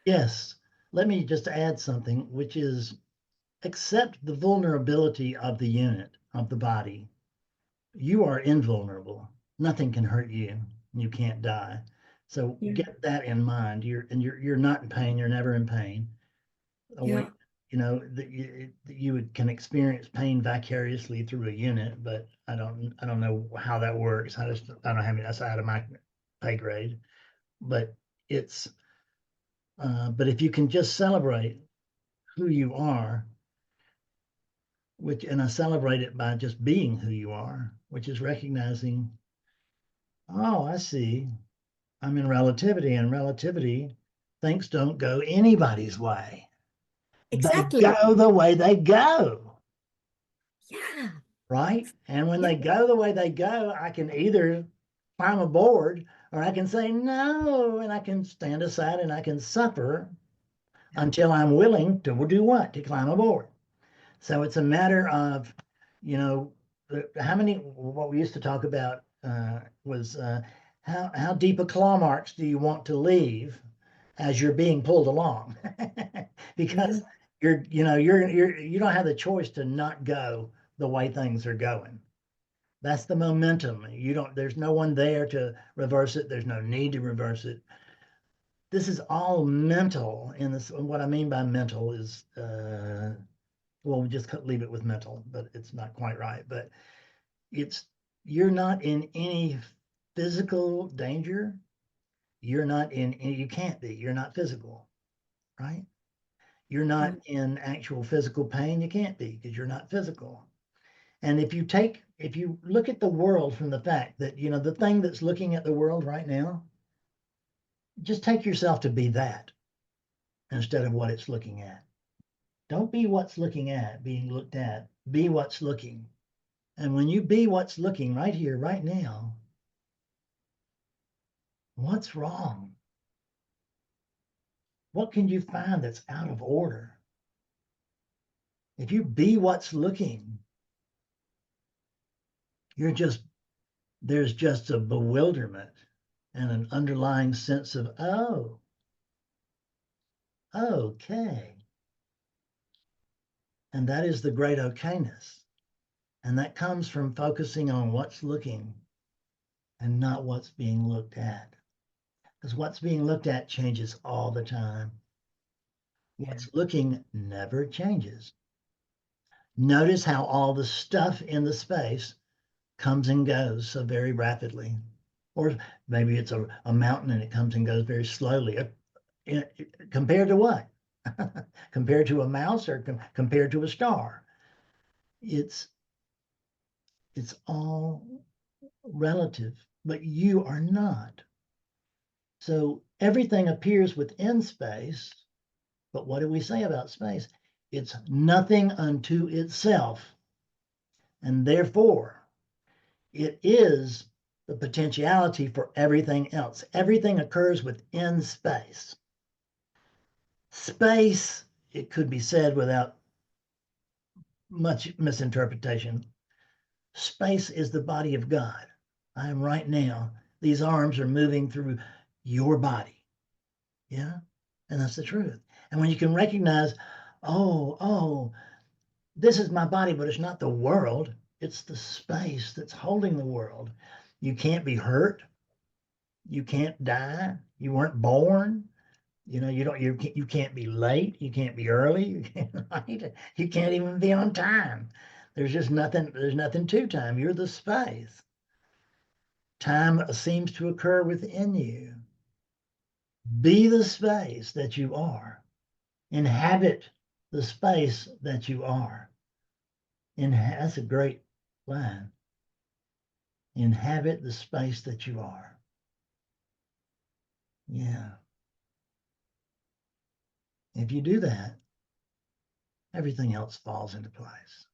Yes. Let me just add something, which is accept the vulnerability of the unit, of the body. You are invulnerable. Nothing can hurt you. You can't die. So Yeah. get that in mind. You're not in pain. You're never in pain. Yeah. Awake, you can experience pain vicariously through a unit, but I don't know how that works. I don't have it. That's out of my pay grade. But it's but if you can just celebrate who you are, which and I celebrate it by just being who you are, which is recognizing, oh, I see. I'm in relativity, and relativity, things don't go anybody's way. They Exactly. go the way they go, Yeah. right? And when Yeah. they go the way they go, I can either climb aboard or I can say no, and I can stand aside and I can suffer until I'm willing to do what? To climb aboard. So it's a matter of, you know, how many, what we used to talk about was how deep a claw marks do you want to leave as you're being pulled along? Yeah. Because you don't have the choice to not go the way things are going. That's the momentum. There's no one there to reverse it. There's no need to reverse it. This is all mental. And this, what I mean by mental is well, we just leave it with mental, but it's not quite right. But it's you're not in any physical danger. You're not in any, you can't be. You're not physical, right? You're Yeah. not in actual physical pain. You can't be because you're not physical. And if you look at the world from the fact that, the thing that's looking at the world right now, just take yourself to be that instead of what it's looking at. Don't be what's looking at, being looked at. Be what's looking. And when you be what's looking right here, right now, what's wrong? What can you find that's out of order? If you be what's looking, you're just, there's just a bewilderment and an underlying sense of, oh, okay. And that is the great okayness. And that comes from focusing on what's looking and not what's being looked at. Because what's being looked at changes all the time. Yeah. What's looking never changes. Notice how all the stuff in the space comes and goes so very rapidly. Or maybe it's a mountain and it comes and goes very slowly. Compared to what? Compared to a mouse or compared to a star? It's it's all relative, but you are not. So everything appears within space, but what do we say about space? It's nothing unto itself, and therefore it is the potentiality for everything else. Everything occurs within space. Space, it could be said without much misinterpretation, space is the body of God. I am right now, these arms are moving through your body. Yeah. And that's the truth. And when you can recognize, oh, this is my body, but it's not the world, it's the space that's holding the world. You can't be hurt. You can't die. You weren't born. You can't be late. You can't be early. Right? You can't even be on time. There's just nothing. There's nothing to time. You're the space. Time seems to occur within you. Be the space that you are. Inhabit the space that you are. That's a great line. Inhabit the space that you are. Yeah. If you do that, everything else falls into place.